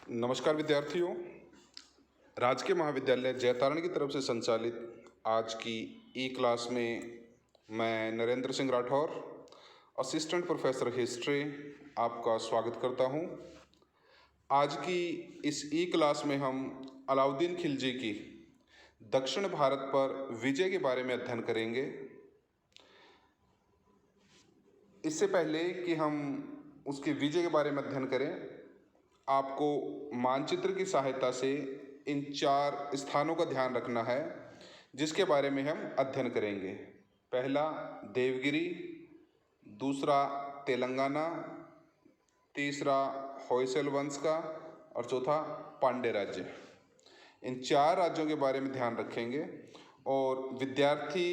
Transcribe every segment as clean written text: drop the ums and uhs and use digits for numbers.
नमस्कार विद्यार्थियों। राजकीय महाविद्यालय जैतारण की तरफ से संचालित आज की ई क्लास में मैं Narendra Singh Rathore, assistant professor history, आपका स्वागत करता हूं। आज की इस ई क्लास में हम अलाउद्दीन खिलजी की दक्षिण भारत पर विजय के बारे में अध्ययन करेंगे। इससे पहले कि हम उसके विजय के बारे में अध्ययन करें, आपको मानचित्र की सहायता से इन 4 स्थानों का ध्यान रखना है जिसके बारे में हम अध्ययन करेंगे। पहला देवगिरी, दूसरा तेलंगाना, तीसरा होयसल वंश का और चौथा पांड्य राज्य। इन 4 राज्यों के बारे में ध्यान रखेंगे और विद्यार्थी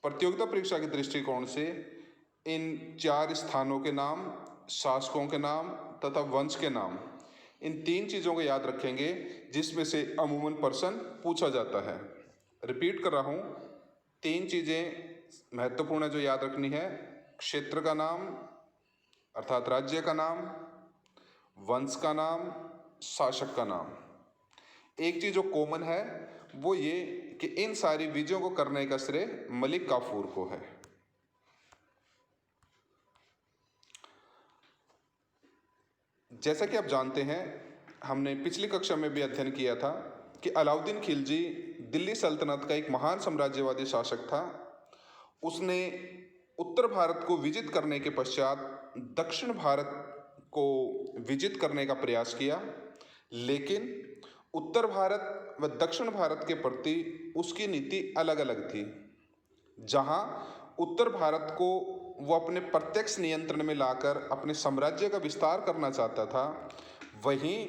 प्रतियोगिता परीक्षा के दृष्टिकोण से इन 4 स्थानों के नाम, शासकों के नाम तथा वंश के नाम, इन 3 चीज़ों को याद रखेंगे जिसमें से अमूमन प्रश्न पूछा जाता है। रिपीट कर रहा हूँ, 3 चीज़ें महत्वपूर्ण है जो याद रखनी है। क्षेत्र का नाम अर्थात राज्य का नाम, वंश का नाम, शासक का नाम। एक चीज़ जो कॉमन है वो ये कि इन सारी विजयों को करने का श्रेय मलिक काफूर को है। जैसा कि आप जानते हैं, हमने पिछली कक्षा में भी अध्ययन किया था कि अलाउद्दीन खिलजी दिल्ली सल्तनत का एक महान साम्राज्यवादी शासक था। उसने उत्तर भारत को विजित करने के पश्चात दक्षिण भारत को विजित करने का प्रयास किया, लेकिन उत्तर भारत व दक्षिण भारत के प्रति उसकी नीति अलग अलग थी। जहां उत्तर भारत को वो अपने प्रत्यक्ष नियंत्रण में लाकर अपने साम्राज्य का विस्तार करना चाहता था, वहीं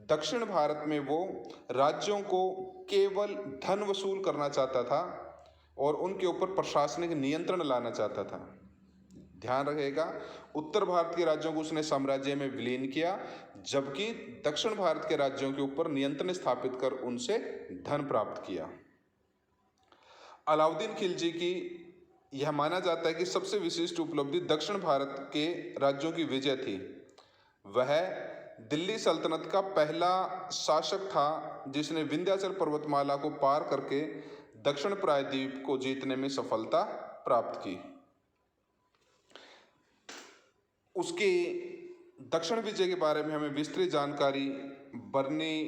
दक्षिण भारत में वो राज्यों को केवल धन वसूल करना चाहता था और उनके ऊपर प्रशासनिक नियंत्रण लाना चाहता था। ध्यान रखिएगा, उत्तर भारत के राज्यों को उसने साम्राज्य में विलीन किया, जबकि दक्षिण भारत के राज्यों के ऊपर नियंत्रण स्थापित कर उनसे धन प्राप्त किया। अलाउद्दीन खिलजी की यह माना जाता है कि सबसे विशिष्ट उपलब्धि दक्षिण भारत के राज्यों की विजय थी। वह दिल्ली सल्तनत का पहला शासक था जिसने विंध्याचल पर्वतमाला को पार करके दक्षिण प्रायद्वीप को जीतने में सफलता प्राप्त की। उसके दक्षिण विजय के बारे में हमें विस्तृत जानकारी बरनी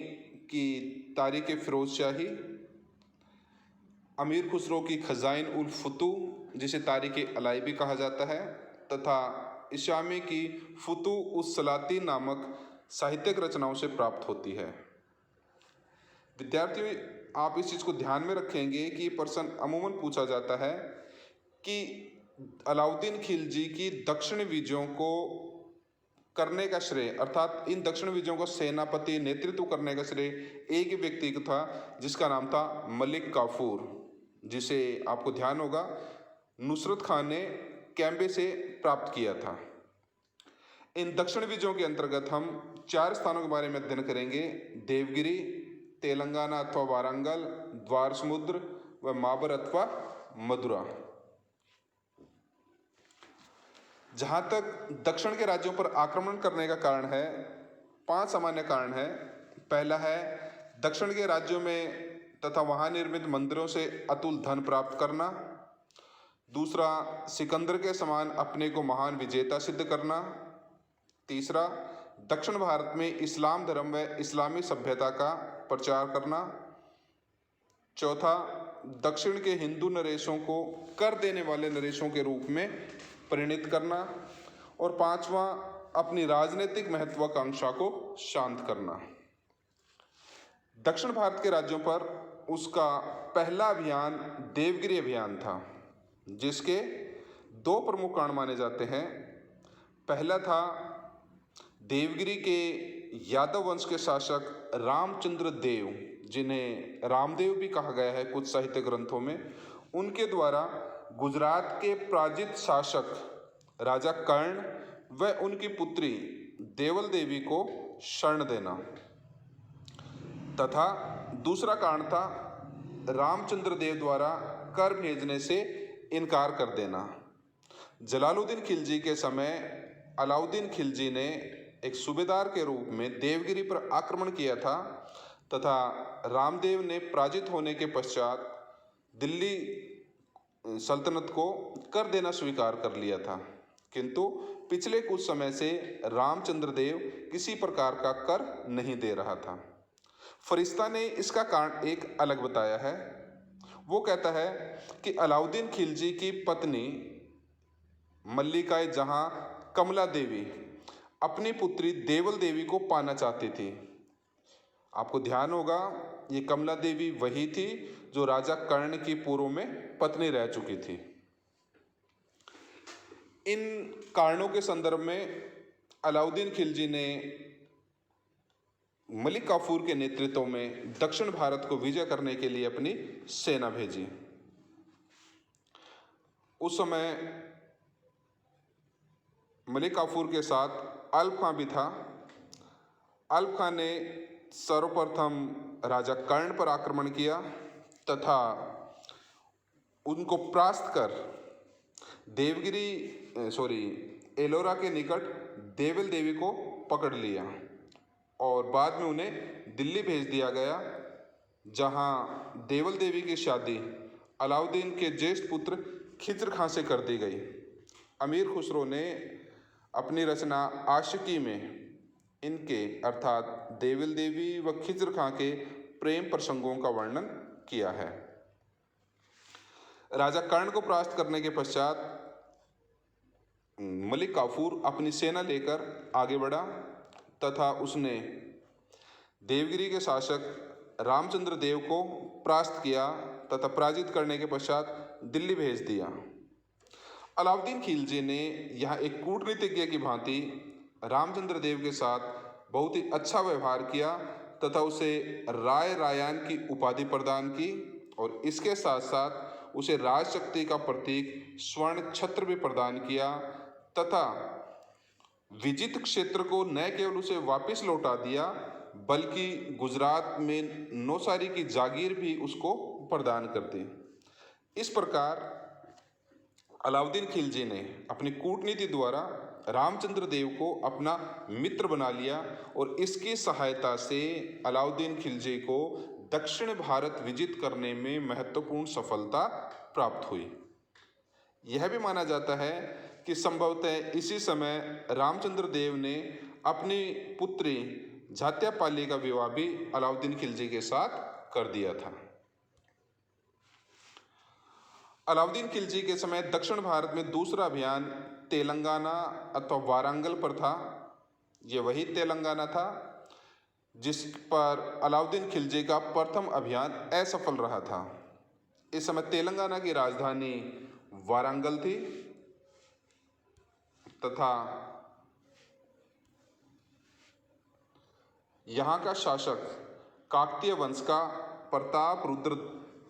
की तारीख फिरोजशाही, अमीर खुसरो की खजाइन उल फुतू जिसे तारीख अलाई भी कहा जाता है, तथा इशामी की फुतू उस सलातीन नामक साहित्यिक रचनाओं से प्राप्त होती है। विद्यार्थियों, आप इस चीज़ को ध्यान में रखेंगे कि प्रश्न अमूमन पूछा जाता है कि अलाउद्दीन खिलजी की दक्षिण विजयों को करने का श्रेय अर्थात इन दक्षिण विजयों का सेनापति नेतृत्व करने का श्रेय एक ही व्यक्ति को था जिसका नाम था मलिक काफूर, जिसे आपको ध्यान होगा नुसरत खान ने कैम्बे से प्राप्त किया था। इन दक्षिण विजयों के अंतर्गत हम 4 स्थानों के बारे में अध्ययन करेंगे: देवगिरी, तेलंगाना अथवा वारंगल, द्वार समुद्र व माबर अथवा मदुरा। जहां तक दक्षिण के राज्यों पर आक्रमण करने का कारण है, 5 सामान्य कारण है। पहला है दक्षिण के राज्यों में तथा वहां निर्मित मंदिरों से अतुल धन प्राप्त करना। दूसरा, सिकंदर के समान अपने को महान विजेता सिद्ध करना। तीसरा, दक्षिण भारत में इस्लाम धर्म व इस्लामी सभ्यता का प्रचार करना। चौथा, दक्षिण के हिंदू नरेशों को कर देने वाले नरेशों के रूप में परिणित करना। और 5वां, अपनी राजनीतिक महत्वाकांक्षा को शांत करना। दक्षिण भारत के राज्यों पर उसका पहला अभियान देवगिरी अभियान था, जिसके 2 प्रमुख कारण माने जाते हैं। पहला था देवगिरी के यादव वंश के शासक रामचंद्र देव, जिन्हें रामदेव भी कहा गया है कुछ साहित्य ग्रंथों में, उनके द्वारा गुजरात के पराजित शासक राजा कर्ण व उनकी पुत्री देवल देवी को शरण देना। तथा दूसरा कारण था रामचंद्र देव द्वारा कर भेजने से इनकार कर देना। जलालुद्दीन खिलजी के समय अलाउद्दीन खिलजी ने एक सूबेदार के रूप में देवगिरी पर आक्रमण किया था तथा रामदेव ने पराजित होने के पश्चात दिल्ली सल्तनत को कर देना स्वीकार कर लिया था, किंतु पिछले कुछ समय से रामचंद्र देव किसी प्रकार का कर नहीं दे रहा था। फरिश्ता ने इसका कारण एक अलग बताया है। वो कहता है कि अलाउद्दीन खिलजी की पत्नी मल्लिका जहां कमला देवी अपनी पुत्री देवल देवी को पाना चाहती थी। आपको ध्यान होगा, ये कमला देवी वही थी जो राजा कर्ण की पूर्व में पत्नी रह चुकी थी। इन कारणों के संदर्भ में अलाउद्दीन खिलजी ने मलिक काफूर के नेतृत्व में दक्षिण भारत को विजय करने के लिए अपनी सेना भेजी। उस समय मलिक काफूर के साथ अल्प खां भी था। अल्प खां ने सर्वप्रथम राजा कर्ण पर आक्रमण किया तथा उनको परास्त कर एलोरा के निकट देवल देवी को पकड़ लिया और बाद में उन्हें दिल्ली भेज दिया गया, जहां देवल देवी की शादी अलाउद्दीन के ज्येष्ठ पुत्र खिज्र खां से कर दी गई। अमीर खुसरो ने अपनी रचना आशिकी में इनके अर्थात देवल देवी व खिज्र खां के प्रेम प्रसंगों का वर्णन किया है। राजा कर्ण को परास्त करने के पश्चात मलिक काफूर अपनी सेना लेकर आगे बढ़ा तथा उसने देवगिरी के शासक रामचंद्र देव को परास्त किया तथा पराजित करने के पश्चात दिल्ली भेज दिया। अलाउद्दीन खिलजी ने यहाँ एक कूटनीतिज्ञ की भांति रामचंद्र देव के साथ बहुत ही अच्छा व्यवहार किया तथा उसे राय रायान की उपाधि प्रदान की और इसके साथ साथ उसे राजशक्ति का प्रतीक स्वर्ण छत्र भी प्रदान किया तथा विजित क्षेत्र को न केवल उसे वापस लौटा दिया बल्कि गुजरात में नौसारी की जागीर भी उसको प्रदान कर दी। इस प्रकार अलाउद्दीन खिलजी ने अपनी कूटनीति द्वारा रामचंद्र देव को अपना मित्र बना लिया और इसकी सहायता से अलाउद्दीन खिलजी को दक्षिण भारत विजित करने में महत्वपूर्ण सफलता प्राप्त हुई। यह भी माना जाता है कि संभवतः इसी समय रामचंद्र देव ने अपनी पुत्री झात्यापाली का विवाह भी अलाउद्दीन खिलजी के साथ कर दिया था। अलाउद्दीन खिलजी के समय दक्षिण भारत में दूसरा अभियान तेलंगाना अथवा वारंगल पर था। ये वही तेलंगाना था जिस पर अलाउद्दीन खिलजी का प्रथम अभियान असफल रहा था। इस समय तेलंगाना की राजधानी वारंगल थी तथा यहाँ का शासक काकतीय वंश का प्रताप रुद्र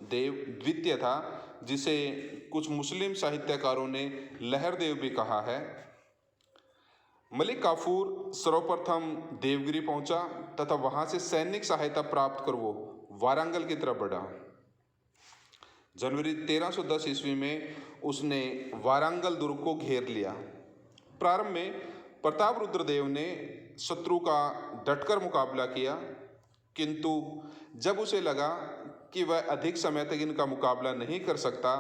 देव द्वितीय था, जिसे कुछ मुस्लिम साहित्यकारों ने लहरदेव भी कहा है। मलिक काफूर सर्वप्रथम देवगिरी पहुंचा तथा वहां से सैनिक सहायता प्राप्त कर वो वारंगल की तरफ बढ़ा। जनवरी 1310 ईस्वी में उसने वारंगल दुर्ग को घेर लिया। प्रारंभ में प्रताप रुद्रदेव ने शत्रु का डटकर मुकाबला किया, किंतु जब उसे लगा कि वह अधिक समय तक इनका मुकाबला नहीं कर सकता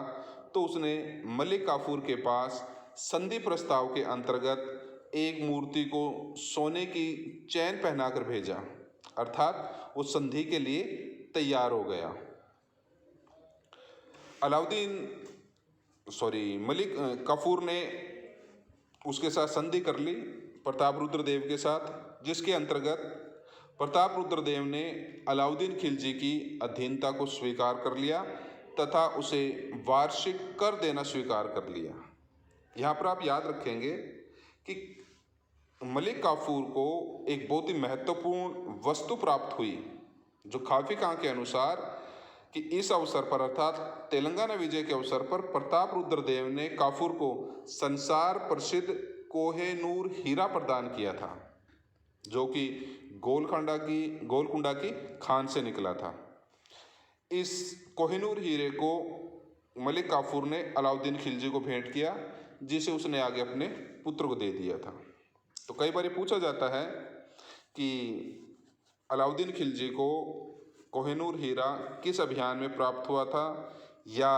तो उसने मलिक काफूर के पास संधि प्रस्ताव के अंतर्गत एक मूर्ति को सोने की चैन पहनाकर भेजा, अर्थात वो संधि के लिए तैयार हो गया। मलिक काफूर ने उसके साथ संधि कर ली प्रताप रुद्रदेव के साथ, जिसके अंतर्गत प्रताप रुद्रदेव ने अलाउद्दीन खिलजी की अधीनता को स्वीकार कर लिया तथा उसे वार्षिक कर देना स्वीकार कर लिया। यहाँ पर आप याद रखेंगे कि मलिक काफूर को एक बहुत ही महत्वपूर्ण वस्तु प्राप्त हुई, जो खाफी खां के अनुसार कि इस अवसर पर अर्थात तेलंगाना विजय के अवसर पर प्रताप रुद्रदेव ने काफूर को संसार प्रसिद्ध कोहेनूर हीरा प्रदान किया था, जो कि गोलकुंडा की खान से निकला था। इस कोहिनूर हीरे को मलिक काफूर ने अलाउद्दीन खिलजी को भेंट किया, जिसे उसने आगे अपने पुत्र को दे दिया था। तो कई बार पूछा जाता है कि अलाउद्दीन खिलजी को कोहिनूर हीरा किस अभियान में प्राप्त हुआ था या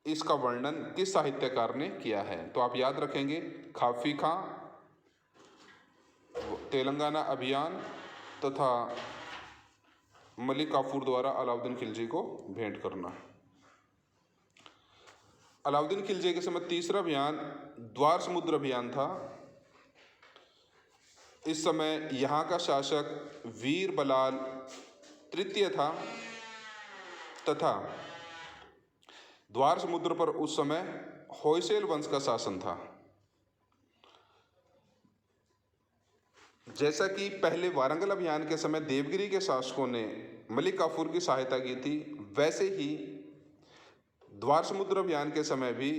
इसका वर्णन किस साहित्यकार ने किया है। तो आप याद रखेंगे खाफी खां, तेलंगाना अभियान तथा मलिक काफूर द्वारा अलाउद्दीन खिलजी को भेंट करना। अलाउद्दीन खिलजी के समय तीसरा अभियान द्वार समुद्र अभियान था। इस समय यहाँ का शासक वीर बलाल तृतीय था तथा द्वार समुद्र पर उस समय होयसेल वंश का शासन था। जैसा कि पहले वारंगल अभियान के समय देवगिरी के शासकों ने मलिक काफूर की सहायता की थी, वैसे ही द्वार समुद्र अभियान के समय भी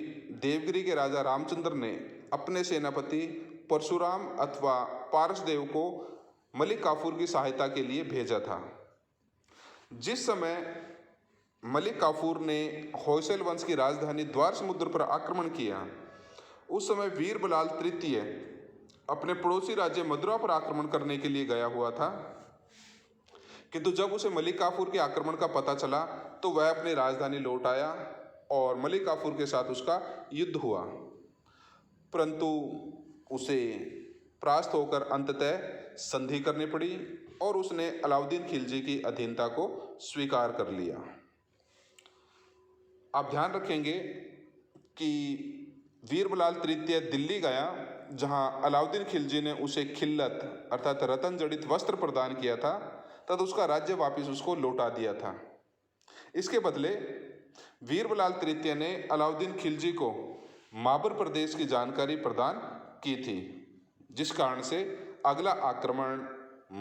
देवगिरी के राजा रामचंद्र ने अपने सेनापति परशुराम अथवा पारसदेव को मलिक काफूर की सहायता के लिए भेजा था। जिस समय मलिक काफूर ने होयसल वंश की राजधानी द्वार समुद्र पर आक्रमण किया, उस समय वीर बलाल तृतीय अपने पड़ोसी राज्य मदुरा पर आक्रमण करने के लिए गया हुआ था, किंतु जब उसे मलिक काफूर के आक्रमण का पता चला तो वह अपनी राजधानी लौट आया और मलिक काफूर के साथ उसका युद्ध हुआ, परंतु उसे परास्त होकर अंततः संधि करनी पड़ी और उसने अलाउद्दीन खिलजी की अधीनता को स्वीकार कर लिया। आप ध्यान रखेंगे कि वीर बलाल तृतीय दिल्ली गया, जहां अलाउद्दीन खिलजी ने उसे खिल्लत अर्थात रतन जड़ित वस्त्र प्रदान किया था, तब उसका राज्य वापिस उसको लौटा दिया था। इसके बदले वीर बलाल तृतीय ने अलाउद्दीन खिलजी को माबर प्रदेश की जानकारी प्रदान की थी, जिस कारण से अगला आक्रमण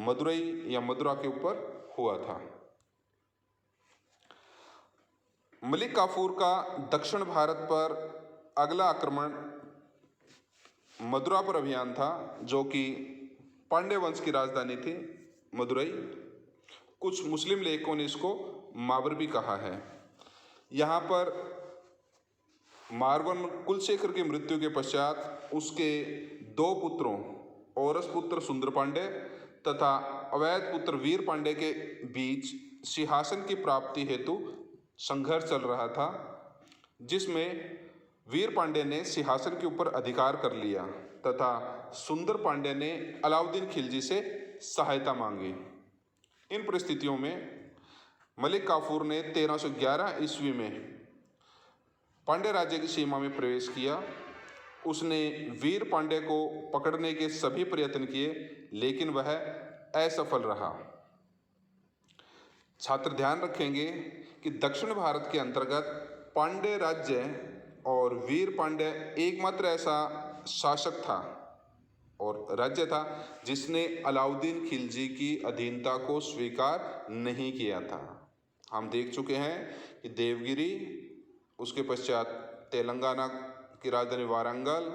मदुरई या मदुरा के ऊपर हुआ था। मलिक काफूर का दक्षिण भारत पर अगला आक्रमण मदुरा पर अभियान था, जो कि पांड्य वंश की राजधानी थी मदुरई। कुछ मुस्लिम लेखकों ने इसको माबर भी कहा है। यहाँ पर मारवन कुलशेखर की मृत्यु के पश्चात उसके दो पुत्रों औरस पुत्र सुंदर पांडे तथा अवैध पुत्र वीर पांडे के बीच सिंहासन की प्राप्ति हेतु संघर्ष चल रहा था, जिसमें वीर पांडे ने सिंहासन के ऊपर अधिकार कर लिया तथा सुंदर पांडे ने अलाउद्दीन खिलजी से सहायता मांगी। इन परिस्थितियों में मलिक काफूर ने 1311 ईस्वी में पांड्य राज्य की सीमा में प्रवेश किया। उसने वीर पांडे को पकड़ने के सभी प्रयत्न किए, लेकिन वह असफल रहा। छात्र ध्यान रखेंगे कि दक्षिण भारत के अंतर्गत पांड्य राज्य और वीर पांड्य एकमात्र ऐसा शासक था और राज्य था जिसने अलाउद्दीन खिलजी की अधीनता को स्वीकार नहीं किया था। हम देख चुके हैं कि देवगिरी, उसके पश्चात तेलंगाना की राजधानी वारंगल,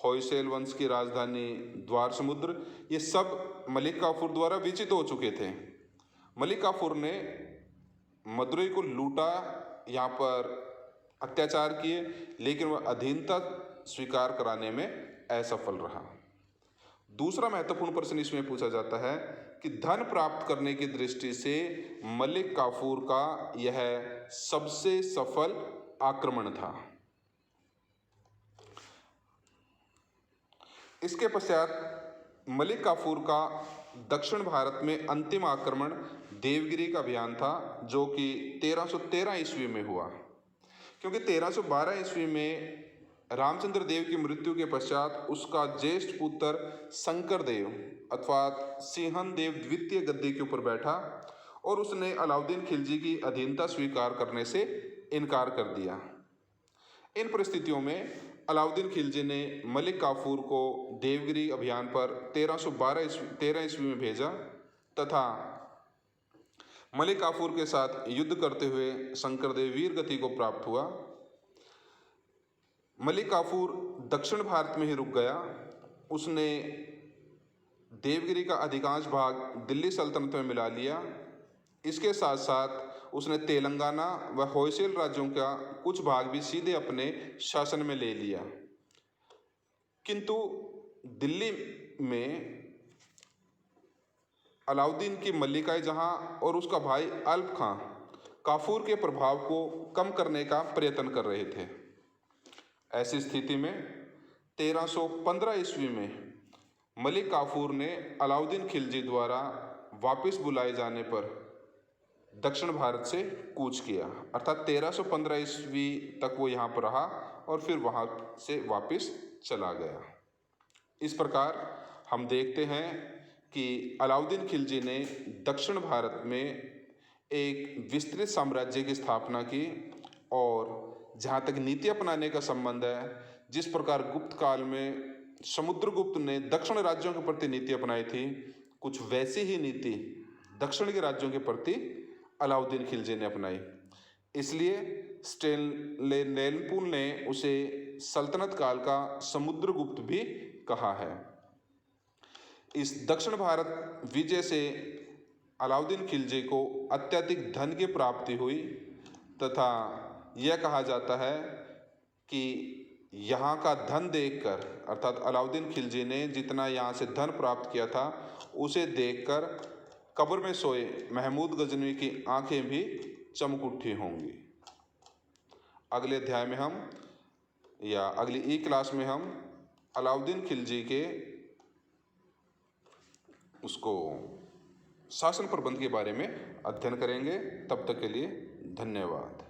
होयसेल वंश की राजधानी द्वार समुद्र, ये सब मलिक काफूर द्वारा विजित हो चुके थे। मलिक काफूर ने मदुरई को लूटा, यहाँ पर अत्याचार किए, लेकिन वह अधीनता स्वीकार कराने में असफल रहा। दूसरा महत्वपूर्ण प्रश्न इसमें पूछा जाता है कि धन प्राप्त करने की दृष्टि से मलिक काफूर का यह सबसे सफल आक्रमण था। इसके पश्चात मलिक काफूर का दक्षिण भारत में अंतिम आक्रमण देवगिरी का अभियान था, जो कि 1313 ईस्वी में हुआ, क्योंकि 1312 ईस्वी में रामचंद्र देव की मृत्यु के पश्चात उसका ज्येष्ठ पुत्र शंकर देव अथवा सिंहन देव द्वितीय गद्दी के ऊपर बैठा और उसने अलाउद्दीन खिलजी की अधीनता स्वीकार करने से इनकार कर दिया। इन परिस्थितियों में अलाउद्दीन खिलजी ने मलिक काफूर को देवगिरी अभियान पर 1313 ईस्वी में भेजा तथा मलिक काफूर के साथ युद्ध करते हुए शंकरदेव वीर गति को प्राप्त हुआ। मलिक काफूर दक्षिण भारत में ही रुक गया। उसने देवगिरी का अधिकांश भाग दिल्ली सल्तनत में मिला लिया। इसके साथ साथ उसने तेलंगाना व होयसेल राज्यों का कुछ भाग भी सीधे अपने शासन में ले लिया। किंतु दिल्ली में अलाउद्दीन की मल्लिका जहां और उसका भाई अल्प खां काफूर के प्रभाव को कम करने का प्रयत्न कर रहे थे। ऐसी स्थिति में 1315 ईस्वी में मलिक काफूर ने अलाउद्दीन खिलजी द्वारा वापस बुलाए जाने पर दक्षिण भारत से कूच किया, अर्थात 1315 ईस्वी तक वो यहाँ पर रहा और फिर वहाँ से वापस चला गया। इस प्रकार हम देखते हैं कि अलाउद्दीन खिलजी ने दक्षिण भारत में एक विस्तृत साम्राज्य की स्थापना की और जहाँ तक नीति अपनाने का संबंध है, जिस प्रकार गुप्त काल में समुद्रगुप्त ने दक्षिण राज्यों के प्रति नीति अपनाई थी, कुछ वैसी ही नीति दक्षिण के राज्यों के प्रति अलाउद्दीन खिलजी ने अपनाई। इसलिए स्टेनले नेल्पुल ने उसे सल्तनत काल का समुद्रगुप्त भी कहा है। इस दक्षिण भारत विजय से अलाउद्दीन खिलजी को अत्यधिक धन की प्राप्ति हुई तथा यह कहा जाता है कि यहाँ का धन देखकर, अर्थात अलाउद्दीन खिलजी ने जितना यहाँ से धन प्राप्त किया था उसे देखकर कब्र में सोए महमूद गजनवी की आंखें भी चमक उठी होंगी। अगले अध्याय में हम या अगली ई क्लास में हम अलाउद्दीन खिलजी के उसको शासन प्रबंध के बारे में अध्ययन करेंगे। तब तक के लिए धन्यवाद।